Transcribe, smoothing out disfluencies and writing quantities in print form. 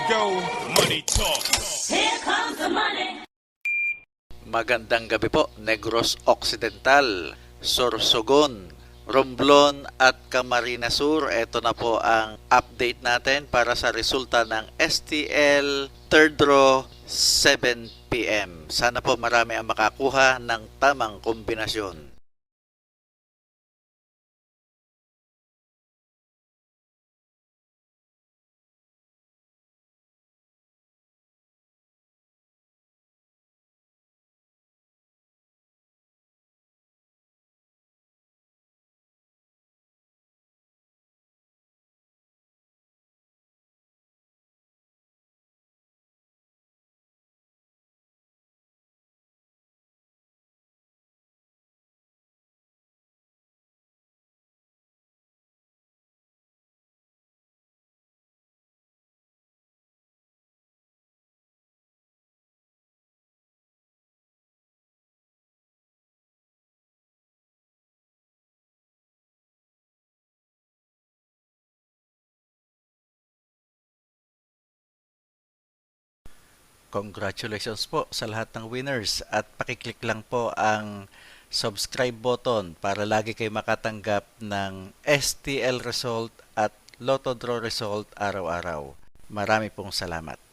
go, money talk. Here comes the money. Magandang gabi po, Negros Occidental, Sorsogon, Romblon at Camarines Sur. Ito na po ang update natin para sa resulta ng STL Third Draw 7 PM. Sana po marami ang makakuha ng tamang kombinasyon. Congratulations po sa lahat ng winners at pakiclick lang po ang subscribe button para lagi kayo makatanggap ng STL result at Lotto Draw result araw-araw. Marami pong salamat.